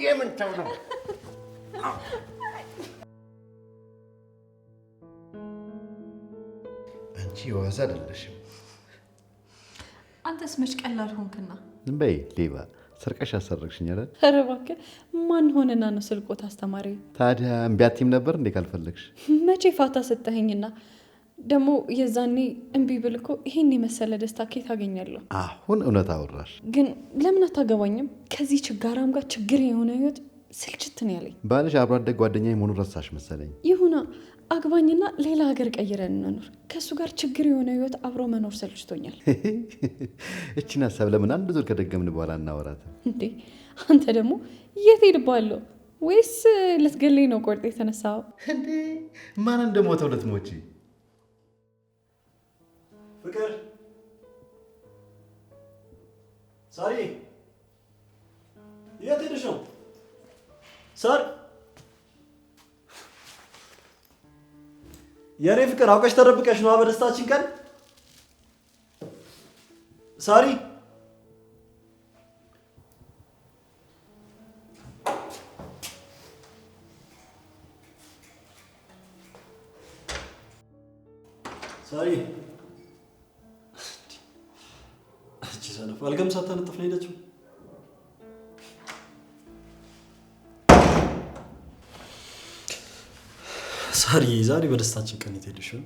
የምን ተው ነው? አንቺ የዋዛ አይደለሽም። አንተስ መች ቀላል ሆንክና? ዝም በይ ሌባ፣ ሰርቀሽ አሰረቅሽኝ አይደል? ኧረ እባክህ ማን ሆነና ነው ስልቆት አስተማሪ? ታዲያ እምቢ አትይም ነበር እንዴ ካልፈለግሽ? መቼ ፋታ ሰጠኸኝና? ደግሞ የዛኔ እምቢ ብል እኮ ይሄን የመሰለ ደስታ ከየት አገኛለሁ? አሁን እውነት አወራሽ። ግን ለምን አታገባኝም? ከዚህ ችጋራም ጋር ችግር የሆነ ህይወት ስልችት ነው ያለኝ። ባልሽ አብሮ አደግ ጓደኛዬ መሆኑን ረሳሽ መሰለኝ። ይሁና አግባኝና ሌላ ሀገር ቀይረን እንኖር። ከእሱ ጋር ችግር የሆነ ህይወት አብሮ መኖር ሰልችቶኛል። እቺን ሀሳብ ለምን አንድ ዙር ከደገምን በኋላ እናወራትም እንዴ? አንተ ደግሞ የት ሄድባለሁ? ወይስ ልትገለኝ ነው ቆርጥ የተነሳው? እንዴ ማን እንደሞተው ልትሞቺ? ፍቅር ሳሪ የት ሄደሽ ነው? ሳር የኔ ፍቅር አውቀሽ ተደብቀሽ ነው በደስታችን ቀን? ሳሪ ሳሪ እቺ ሰነፍ አልገም ሳታነጥፍ ነው ሄደችው። ሳሪ ዛሬ በደስታችን ቀን የት ሄደሽ ነው?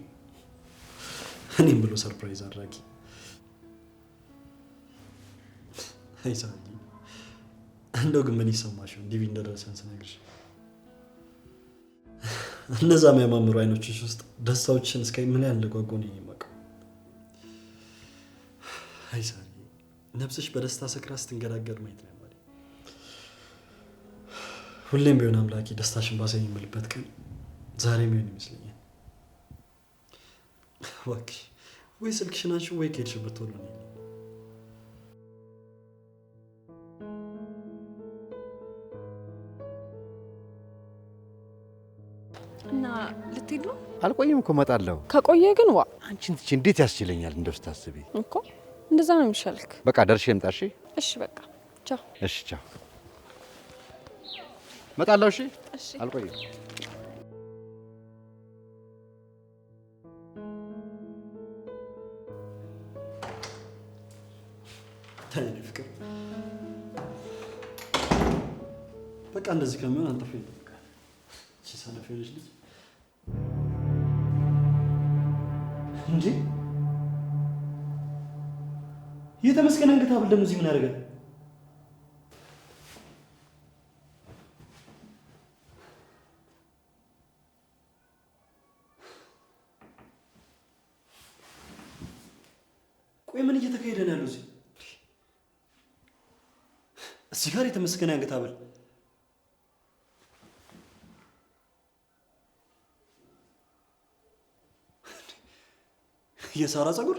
እኔም ብሎ ሰርፕራይዝ አድራጊ። አይ ሳሪ እንደው ግን ምን ይሰማሽ ዲቪ እንደደረሰን ስነግርሽ? እነዛ የሚያማምሩ አይኖችሽ ውስጥ ደስታዎችን እስከ ምን ያህል እንደጓጓ ነው የማውቀው። አይ ሳሪ ነፍስሽ በደስታ ሰክራ ስትንገዳገድ ማየት ነው ያማረኝ። ሁሌም ቢሆን አምላኬ ደስታሽን ባሳይ የምልበት ቀን ዛሬ ምን ይመስለኛል? እባክሽ ወይ ስልክሽን አንሺ ወይ ከሄድሽበት ቶሎ ነይ። እና ልትሄድ ነው? አልቆይም እኮ እመጣለሁ። ከቆየ ግን ዋ አንቺን ትቼ እንዴት ያስችለኛል እንደው ስታስቢ እኮ እንደዛ ነው የሚሻልክ። በቃ ደርሼ ልምጣ። እሺ እሺ በቃ ቻው። እሺ ቻው። እመጣለሁ። እሺ እሺ አልቆይም። ታዲያ ፍቅር በቃ እንደዚህ ከሚሆን አንተ ፈይል በቃ እሺ ሰነፍ ልጅ እንጂ የተመስገን አንገት ሀብል ደግሞ እዚህ ምን ያደርጋል? ቆይ ምን እየተካሄደ ነው ያለው እዚህ ጋር የተመስገን አንገት ሀብል የሳራ ፀጉር?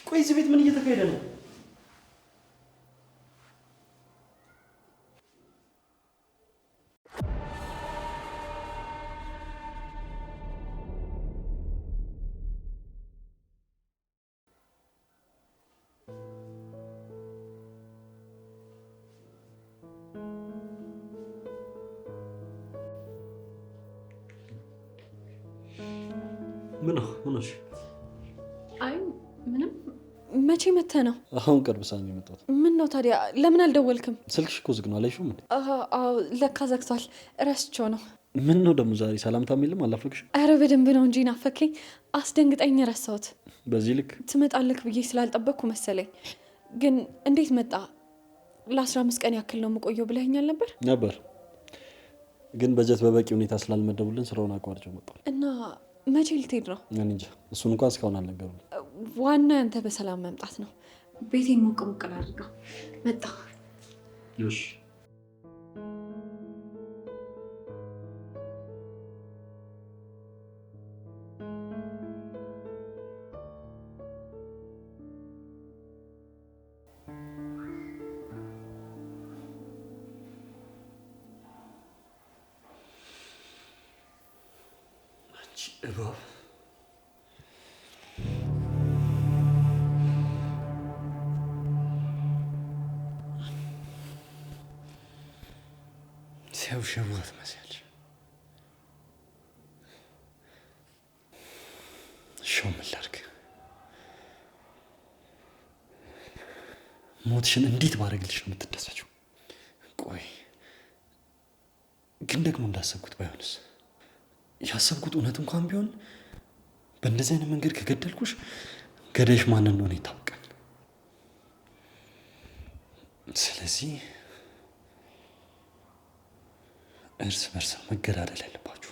ቆይ እዚህ ቤት ምን እየተካሄደ ነው? ምን ነው? አይ ምንም። መቼ መተህ ነው? አሁን ቅርብ ሰዓት ነው የመጣሁት። ምን ነው ታዲያ ለምን አልደወልክም? ስልክሽ እኮ ዝግ ነው አላየሽውም እንዴ? አዎ ለካ ዘግቷል። እረስቸው ነው። ምን ነው ደግሞ ዛሬ ሰላምታም የለም? አላፈቅሽም? አረ በደንብ ነው እንጂ ናፈከኝ። አስደንግጠኝ ረሳሁት። በዚህ ልክ ትመጣለህ ብዬ ስላልጠበቅኩ መሰለኝ። ግን እንዴት መጣ? ለ15 ቀን ያክል ነው የምቆየው ብለኸኛል ነበር። ግን በጀት በበቂ ሁኔታ ስላልመደቡልን ስራውን አቋርጬው መጣሁ። እና መቼ ልትሄድ ነው? እኔ እንጃ፣ እሱን እንኳን እስካሁን አልነገሩም። ዋና ያንተ በሰላም መምጣት ነው። ቤቴን ሞቅ ሞቅ አድርገው መጣ። እሺ እባብ ሸማት መሰልሽ። ሾው ምን ላድርግ? ሞትሽን እንዴት ባደርግልሽ ነው የምትደሰችው? ቆይ ግን ደግሞ እንዳሰብኩት ባይሆንስ? ያሰብኩት እውነት እንኳን ቢሆን በእንደዚህ አይነት መንገድ ከገደልኩሽ ገዳይሽ ማን እንደሆነ ይታወቃል። ስለዚህ እርስ በርስ መገዳደል ያለባችሁ።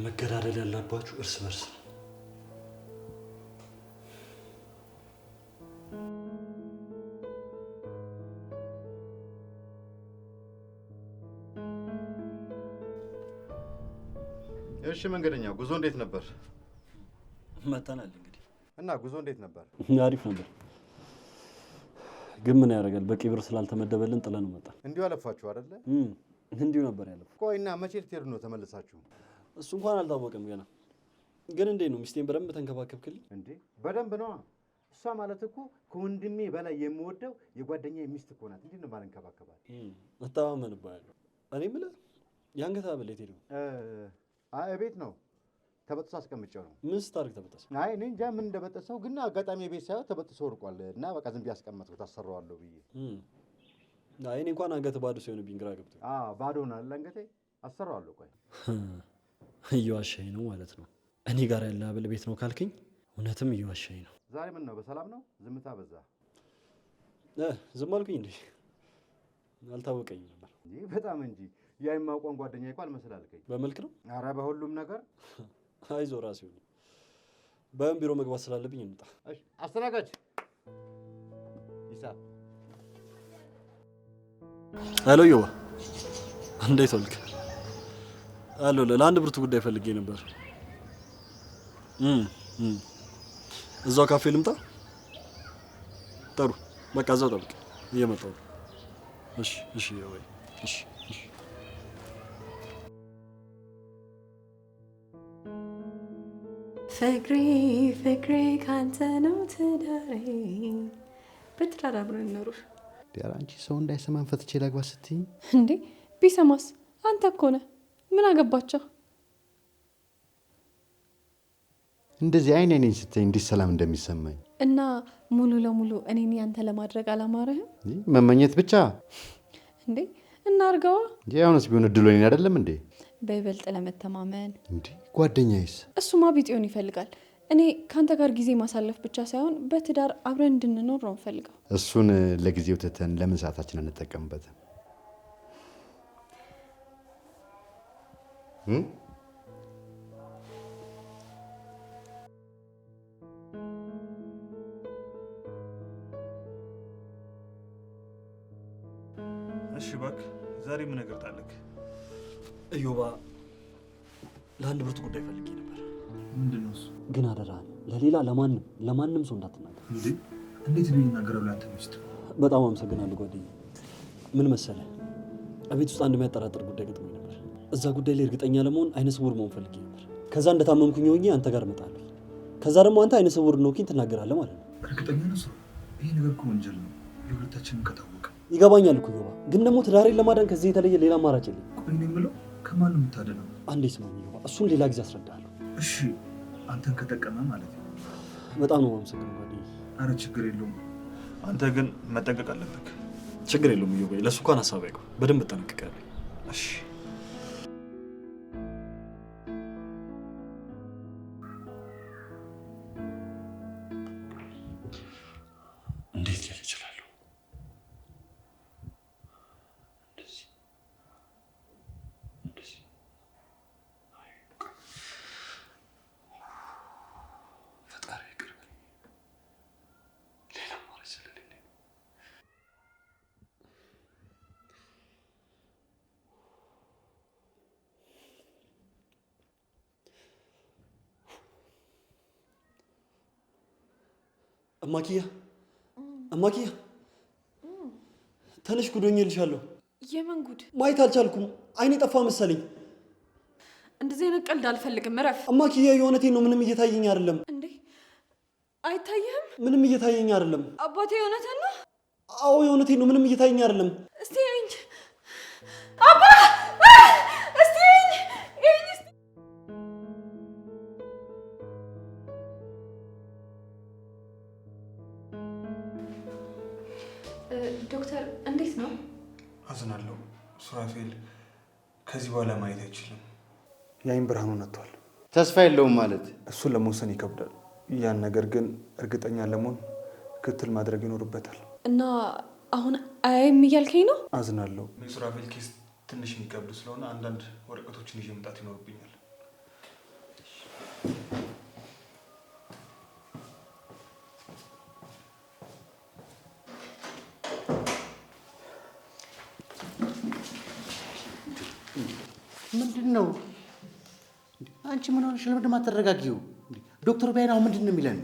መገዳደል ያለባችሁ እርስ በርስ ነው። እሺ መንገደኛ፣ ጉዞ እንዴት ነበር? መተናል እንግዲህ። እና ጉዞ እንዴት ነበር? አሪፍ ነበር። ግን ምን ያደርጋል በቂ ብር ስላልተመደበልን ጥለን መጣ። እንዲሁ አለፋችሁ አይደለ? እንዲሁ ነበር ያለፈው። ቆይና መቼ ልትሄዱ ነው ተመልሳችሁ? እሱ እንኳን አልታወቀም ገና። ግን እንዴት ነው ሚስቴን በደንብ ተንከባከብክልኝ? እንዴ በደንብ ነዋ። እሷ ማለት እኮ ከወንድሜ በላይ የምወደው የጓደኛዬ ሚስት እኮ ናት። እንዴት ነው ማልንከባከባት? እተማመንብሃለሁ። እኔ የምልህ የአንገት ሐብል የት ሄደው? ቤት ነው ተበጥሶ አስቀምጬው ነው። ምን ስታደርግ ተበጠሰ? አይ እኔ እንጃ ምን እንደበጠሰው፣ ግን አጋጣሚ ቤት ሳይሆን ተበጥሶ ወርቋል እና በቃ ዝም ብዬ አስቀመጥኩት አሰራዋለሁ ብዬ። አይ እኔ እንኳን አንገት ባዶ ሲሆንብኝ ግራ ገብቶኝ። ባዶ ሆናል አንገቴ። አሰራዋለሁ። ቆይ እየዋሸኸኝ ነው ማለት ነው? እኔ ጋር ያለ ሐብል ቤት ነው ካልከኝ እውነትም እየዋሸኸኝ ነው። ዛሬ ምን ነው በሰላም ነው? ዝምታ በዛ። ዝም አልኩኝ እንዴ? አልታወቀኝም ነበር። በጣም እንጂ ያ የማውቀውን ጓደኛዬ እኮ አልመስል አልከኝ። በመልክ ነው? ኧረ በሁሉም ነገር። አይዞህ ራሴ ሆነ። በምን ቢሮ መግባት ስላለብኝ እንውጣ። እሺ አስተናጋጅ ይሳ። ሄሎ ዮባ፣ እንዴት ዋልክ? አሎ፣ ለአንድ ብርቱ ጉዳይ ፈልጌ ነበር። እዛው ካፌ ልምጣ? ጥሩ፣ በቃ እዛው ጠብቅ፣ እየመጣሁ ነው። እሺ እሺ ወይ እሺ እሺ። ፍቅሬ ፍቅሬ ካንተ ነው ትዳሬ። በትዳር አብረን እንኖር። ዲያራ አንቺ ሰው እንዳይሰማን ፈትቼ ላግባ ስትይ እንዴ ቢሰማስ? አንተ እኮ ነህ። ምን አገባቸው? እንደዚህ አይኔን ስትይ እንዲህ ሰላም እንደሚሰማኝ እና ሙሉ ለሙሉ እኔን ያንተ ለማድረግ አላማረህም? መመኘት ብቻ እንዴ እናርገዋ። ያውንስ ቢሆን እድሉ እኔን አይደለም እንዴ? በይበልጥ ለመተማመን እንዴ ጓደኛዬስ? እሱማ ቢጤውን ይፈልጋል። እኔ ካንተ ጋር ጊዜ ማሳለፍ ብቻ ሳይሆን በትዳር አብረን እንድንኖር ነው ፈልገው። እሱን ለጊዜው ትተን ለምን ሰዓታችን እንጠቀምበትም? እሺ እባክህ ዛሬ ምን ነገር ጣለክ? እዮባ፣ ለአንድ ብርቱ ጉዳይ ፈልጌ ነበር። ምንድነው እሱ? ግን አደራህን ለሌላ ለማንም ሰው እንዳትናገር። እንዴ እንዴት ነው ይናገራሉ? አንተ ሚስት። በጣም አመሰግናለሁ ጓደኛዬ። ምን መሰለህ፣ እቤት ውስጥ አንድ የሚያጠራጥር ጉዳይ ገጥሞኝ ነበር። እዛ ጉዳይ ላይ እርግጠኛ ለመሆን አይነ ስውር መሆን ፈልጌ ነበር። ከዛ እንደታመምኩኝ ሆኜ አንተ ጋር እመጣለሁ። ከዛ ደግሞ አንተ አይነ ስውር ነው ትናገራለህ ማለት ነው። እርግጠኛ ነህ? ሰው ይሄ ነገር እኮ ወንጀል ነው የሁለታችንም ከታወቀ። ይገባኛል እኮ ዮባ፣ ግን ደግሞ ትዳሬን ለማዳን ከዚህ የተለየ ሌላ አማራጭ የለኝም። ቆይ እኔ የምለው ከማን ነው የምታደነው? አንዴ ስማኝ ዮባ፣ እሱን ሌላ ጊዜ አስረዳሃለሁ። እሺ አንተን ከጠቀመ ማለት ነው። በጣም ነው የማመሰግነው ጓደኛዬ። አረ ችግር የለውም። አንተ ግን መጠንቀቅ አለብህ። ችግር የለውም ዮባ፣ ለእሱ እንኳን ሀሳብ አይቀር፣ በደንብ እጠነቀቃለሁ። እሺ እንዴት ሊል እችላለሁ? እንደዚህ ፈጣሪ ይቅር በለኝ። ሌላ አማራጭ ስለሌለኝ እማኪያ ተነሽ፣ ጉዶኝ ልሻለሁ። የምን ጉድ? ማየት አልቻልኩም፣ አይኔ ጠፋ መሰለኝ። እንደዚህ አይነት ቀልድ አልፈልግም። እረፍ። እማ ኪያ የእውነቴን ነው። ምንም እየታየኝ አይደለም። እንዴ አይታየህም? ምንም እየታየኝ አይደለም አባቴ። የእውነትህን ነው? አዎ የእውነቴን ነው። ምንም እየታየኝ አይደለም። እስቲ እኝ አባ፣ እስቲ እኝ እስቲ። ዶክተር እንዴት ነው? አዝናለሁ ሱራፌል፣ ከዚህ በኋላ ማየት አይችልም። የአይን ብርሃኑ ነጥቷል። ተስፋ የለውም ማለት እሱን ለመወሰን ይከብዳል። ያን ነገር ግን እርግጠኛ ለመሆን ክትትል ማድረግ ይኖርበታል። እና አሁን አያይም እያልከኝ ነው? አዝናለሁ። የሱራፌል ኬስ ትንሽ የሚከብድ ስለሆነ አንዳንድ ወረቀቶችን ይዤ መምጣት ይኖርብኛል። ምንድን ነው አንቺ? ምን ሆነሽ? ለምንድን ነው የማትረጋጊው? ዶክተሩ ቢያይን አሁን ምንድን ነው የሚለን?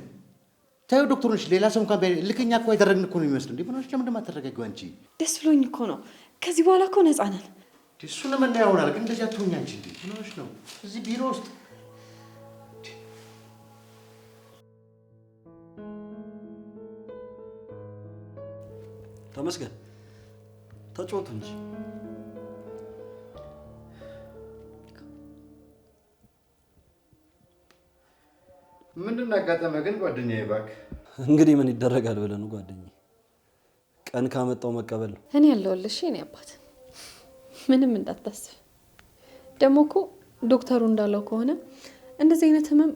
ታዩ ዶክተሩን፣ ሌላ ሰው እንኳን ቢያይን ልክኛ እኮ ያደረግን እኮ ነው የሚመስለው። እንዴ ምን ሆነሽ? ለምንድን ነው የማትረጋጊው አንቺ? ደስ ብሎኝ እኮ ነው። ከዚህ በኋላ እኮ ነፃ ነን። እሱን የምናየው ይሆናል፣ ግን እንደዚህ አትሆኝ አንቺ። እንዴ ምን ሆነሽ ነው እዚህ ቢሮ ውስጥ? ተመስገን ተጫወቱ እንጂ። ምንድን ነው ያጋጠመ ግን ጓደኛዬ? እባክህ እንግዲህ ምን ይደረጋል ብለህ ነው ጓደኛዬ? ቀን ካመጣው መቀበል ነው። እኔ ያለሁልሽ የኔ አባት፣ ምንም እንዳታስብ። ደግሞ እኮ ዶክተሩ እንዳለው ከሆነ እንደዚህ አይነት ህመም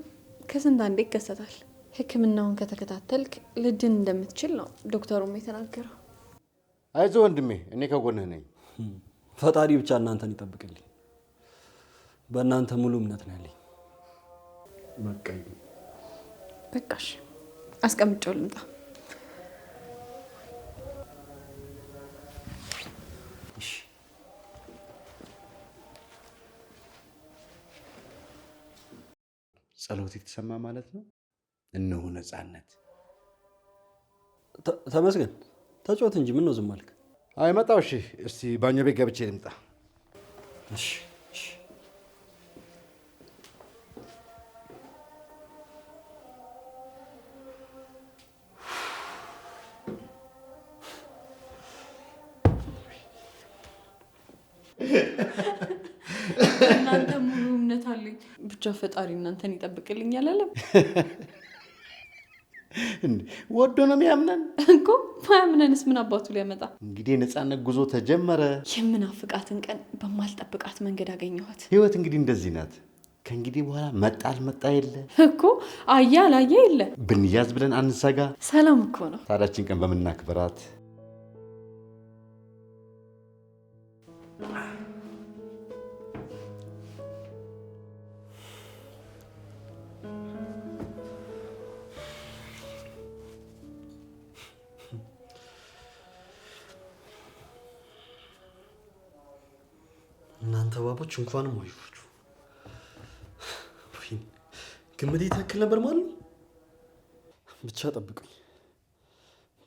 ከስንት አንዴ ይከሰታል። ሕክምናውን ከተከታተልክ ልድን እንደምትችል ነው ዶክተሩም የተናገረው። አይዞህ ወንድሜ፣ እኔ ከጎንህ ነኝ። ፈጣሪ ብቻ እናንተን ይጠብቅልኝ። በእናንተ ሙሉ እምነት ነው ያለኝ። በቃሽ፣ አስቀምጬው ልምጣ። ጸሎት የተሰማ ማለት ነው። እነሆ ነፃነት። ተመስገን ተጫወት እንጂ ምን ነው ዝም አልክ? አይ መጣሁ። እሺ እስቲ ባኞ ቤት ገብቼ ልምጣ። እሺ እናንተ ሙሉ እምነት አለኝ። ብቻ ፈጣሪ እናንተን ይጠብቅልኛል አለም። ወዶ ነው የሚያምነን እኮ። ማያምነንስ ምን አባቱ ሊያመጣ? እንግዲህ የነፃነት ጉዞ ተጀመረ። የምናፍቃትን ቀን በማልጠብቃት መንገድ አገኘኋት። ህይወት እንግዲህ እንደዚህ ናት። ከእንግዲህ በኋላ መጣ አልመጣ የለ እኮ፣ አያ ላየ የለ። ብንያዝ ብለን አንሰጋ። ሰላም እኮ ነው። ታዲያችን ቀን በምናክብራት እናንተ ባቦች እንኳንም ወይፋችሁ ወይኔ ግምቴ ትክክል ነበር ማለት ነው። ብቻ ጠብቁኝ።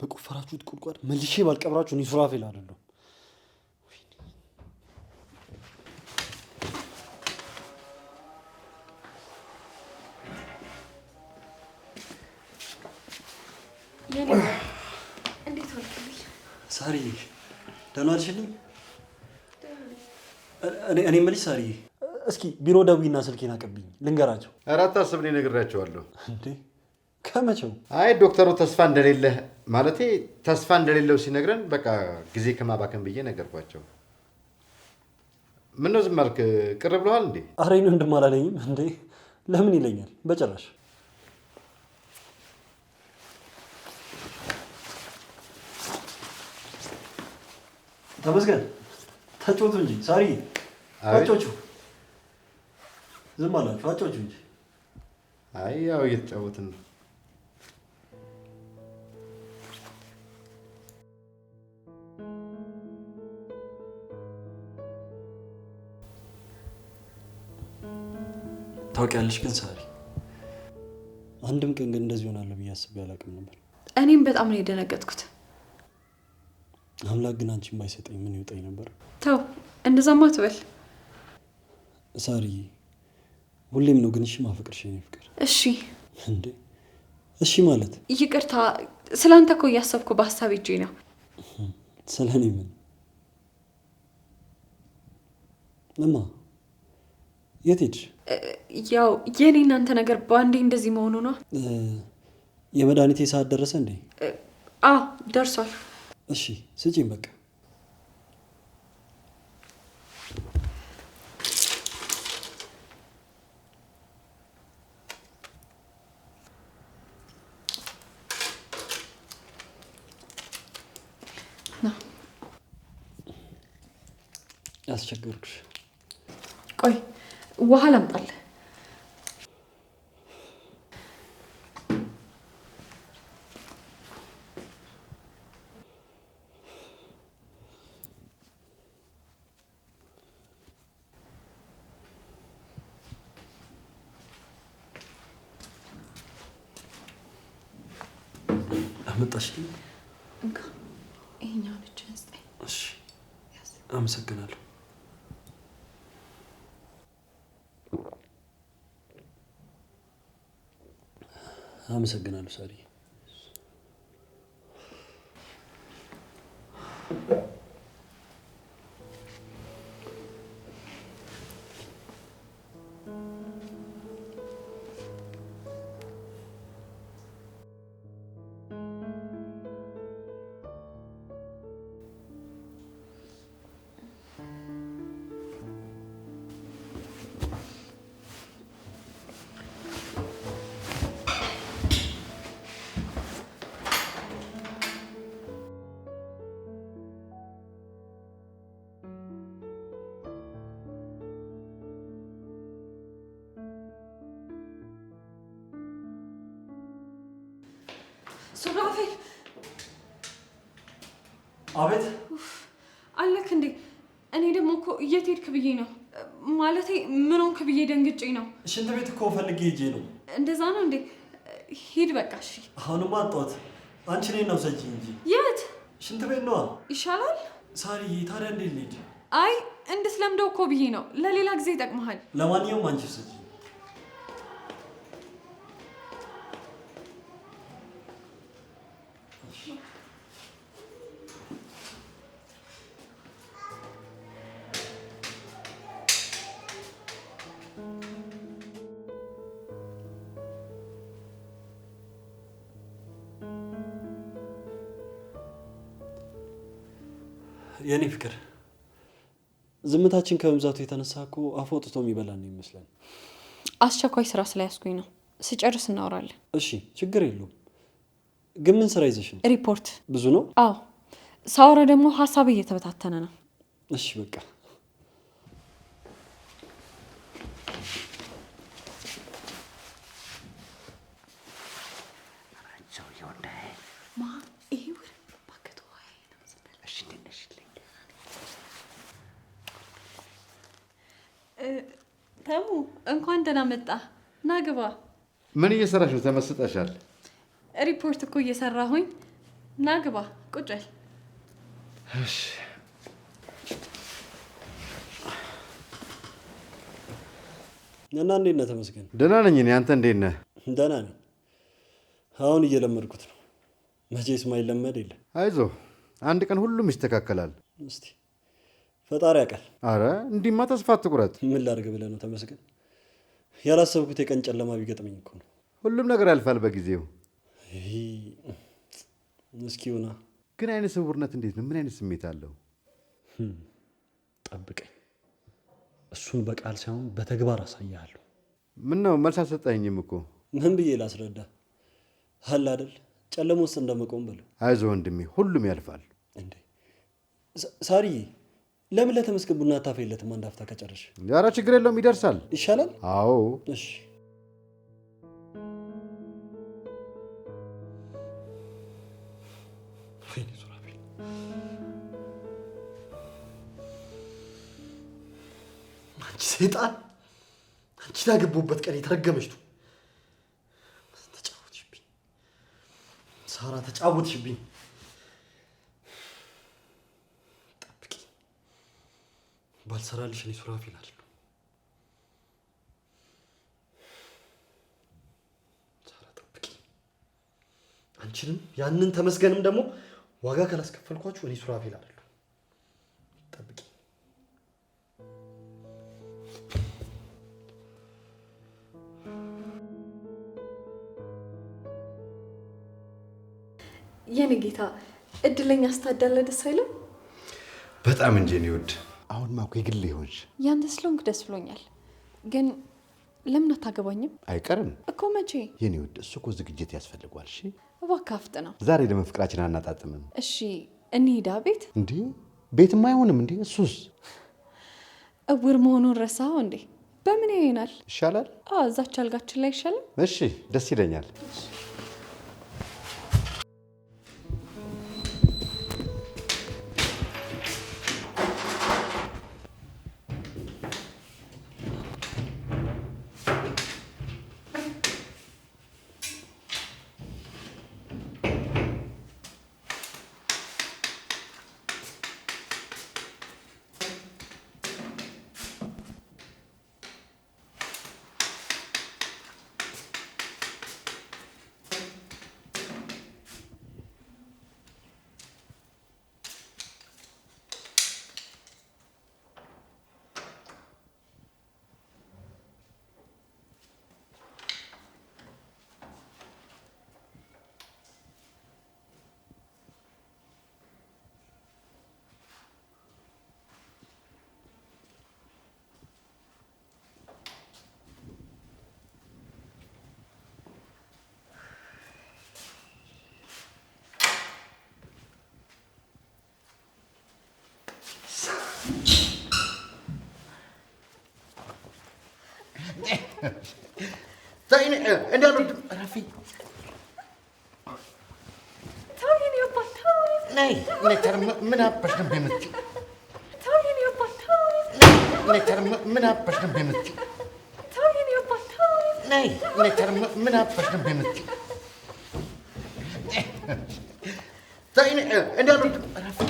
በቆፈራችሁት ቁልቋል መልሼ ባልቀብራችሁ እኔ ሱራፌል አይደለሁም። እንዴት ዋልክልኝ? ሳሪ ደህና ዋልሽልኝ? እኔ የምልሽ ሳሪ፣ እስኪ ቢሮ ደውይና ስልኬን አቀብኝ ልንገራቸው። ኧረ አታስብ፣ እኔ ነግሬያቸዋለሁ። እንዴ ከመቼው? አይ ዶክተሩ ተስፋ እንደሌለ ማለቴ ተስፋ እንደሌለው ሲነግረን በቃ ጊዜ ከማባከን ብዬ ነገርኳቸው። ምነው ዝም አልክ? ቅር ብለዋል እንዴ? ኧረ እኔ ወንድም አላለኝም እንዴ። ለምን ይለኛል? በጭራሽ። ተመስገን ተጫወቱ እንጂ ሳሪ፣ አጫውቹ። ዝም አላችሁ? አጫውቹ እንጂ። አይ ያው እየተጫወትን ነው። ታውቂያለሽ ግን ሳሪ፣ አንድም ቀን ግን እንደዚህ ሆናለሁ ብዬ አስቤ አላውቅም ነበር። እኔም በጣም ነው የደነገጥኩት። አምላክ ግን አንቺን ባይሰጠኝ ምን ይውጠኝ ነበር? ተው እንደዛማ ትበል ሳሪ። ሁሌም ነው ግን እሺ ማፈቅርሽ የኔ ፍቅር። እሺ እንዴ እሺ ማለት ይቅርታ፣ ስላንተ እኮ እያሰብኩ በሀሳብ እጄ ነው። ስለኔ ምን እማ የት ሄድሽ? ያው የኔ እናንተ ነገር በአንዴ እንደዚህ መሆኑ ነው። የመድኃኒቴ ሰዓት ደረሰ እንዴ? አዎ ደርሷል። እሺ ስጪኝ በቃ። ያስቸገርኩሽ። ቆይ ውሃ ላምጣልህ። አመጣሽ? እንካ ይሄኛው ልጅ ስጠኝ። እሺ አመሰግናለሁ። አመሰግናለሁ ሳሪ። ሱራፌል አቤት። አለክ እንዴ? እኔ ደግሞ እኮ የት ሄድክ ብዬ ነው። ማለቴ ምን ሆንክ ብዬ ደንግጬ ነው። ሽንት ቤት እኮ ፈልጌ ሄጄ ነው። እንደዛ ነው እንዴ? ሂድ በቃ እሺ። አሁንማ አጣሁት። አንቺ እኔን ነው ሰጪኝ እንጂ። የት? ሽንት ቤት ነዋ። ይሻላል። ሳሪዬ ታዲያ እንዴት ልሂድ? አይ እንድትለምደው እኮ ብዬ ነው። ለሌላ ጊዜ ይጠቅመሃል። ለማንኛውም አንቺ ሰጪኝ። የኔ ፍቅር ዝምታችን ከመብዛቱ የተነሳ እኮ አፍ ወጥቶ የሚበላን ነው ይመስላል። አስቸኳይ ስራ ስለያዝኩኝ ነው። ስጨርስ እናወራለን። እሺ ችግር የለውም። ግን ምን ስራ ይዘሽ ነው? ሪፖርት ብዙ ነው? አዎ። ሳወራ ደግሞ ሀሳብ እየተበታተነ ነው። እሺ በቃ ተሙ እንኳን ደህና መጣ። ና ግባ። ምን እየሰራሽ ነው? ተመስጠሻል። ሪፖርት እኮ እየሰራሁኝ። ና ግባ፣ ቁጭ በል። እሺ እና እንዴት ነህ? ተመስገን። ደህና ነኝ እኔ። አንተ እንዴት ነህ? ደህና ነኝ። አሁን እየለመድኩት ነው። መቼስ ማይለመድ የለ። አይዞህ፣ አንድ ቀን ሁሉም ይስተካከላል። እስቲ ፈጣሪ ያውቃል። አረ እንዲህማ ተስፋ አትቁረጥ። ምን ላድርግ ብለህ ነው ተመስገን? ያላሰብኩት የቀን ጨለማ ቢገጥመኝ እኮ ነው። ሁሉም ነገር ያልፋል በጊዜው። እስኪ ሆና ግን አይነ ስውርነት እንዴት ነው? ምን አይነት ስሜት አለው? ጠብቀኝ። እሱን በቃል ሳይሆን በተግባር አሳያለሁ። ምን ነው መልስ አልሰጠኸኝም እኮ። ምን ብዬ ላስረዳ? አለ አይደል ጨለማ ውስጥ እንደመቆም በለው። አይዞህ ወንድሜ፣ ሁሉም ያልፋል። እንዴ ሳሪዬ፣ ለምን ለተመስገን ቡና አታፈይለትም? አንድ አፍታ ከጨረሽ። ኧረ ችግር የለውም ይደርሳል። ይሻላል? አዎ። እሺ አንቺ ሰይጣን፣ አንቺ ላገቡበት ቀን የተረገመች ነው። ተጫወትሽብኝ ሳራ፣ ተጫወትሽብኝ። ጠብቂ፣ ባልሰራልሽ እኔ ሱራፌል አይደለሁ። አንቺንም ያንን ተመስገንም ደግሞ ዋጋ ካላስከፈልኳችሁ እኔ ሱራፌል አይደለሁ። ጠብቂ። የኔ ጌታ እድለኛ ስታዳለ ደስ አይልም? በጣም እንጂ እኔ ውድ። አሁንማ እኮ የግል ይሆንሽ። ያንተ ስለሆንክ ደስ ብሎኛል። ግን ለምን አታገባኝም? አይቀርም እኮ መቼ? የኔ ውድ፣ እሱ እኮ ዝግጅት ያስፈልጓል። እሺ እባክህ አፍጥነው። ዛሬ ለምን ፍቅራችን አናጣጥምም? እሺ እንሂዳ። ቤት እንዴ? ቤትማ አይሆንም እንዴ? እሱስ እውር መሆኑን ረሳኸው እንዴ? በምን ይሆናል? ይሻላል። እዛች አልጋችን ላይ ይሻላል። እሺ ደስ ይለኛል። ዛይኔ እንዴት ነው ረፊ? ታውየኔ አባት ታው ነይ ነይ። ምን አባሽ ነው የምትይው? ታውየኔ አባት ታው ነይ። ምን አባሽ ነው የምትይው? ታውየኔ አባት ታው ነይ ነይ። ምን አባሽ ነው የምትይው? ዛይኔ እንዴት ነው ረፊ?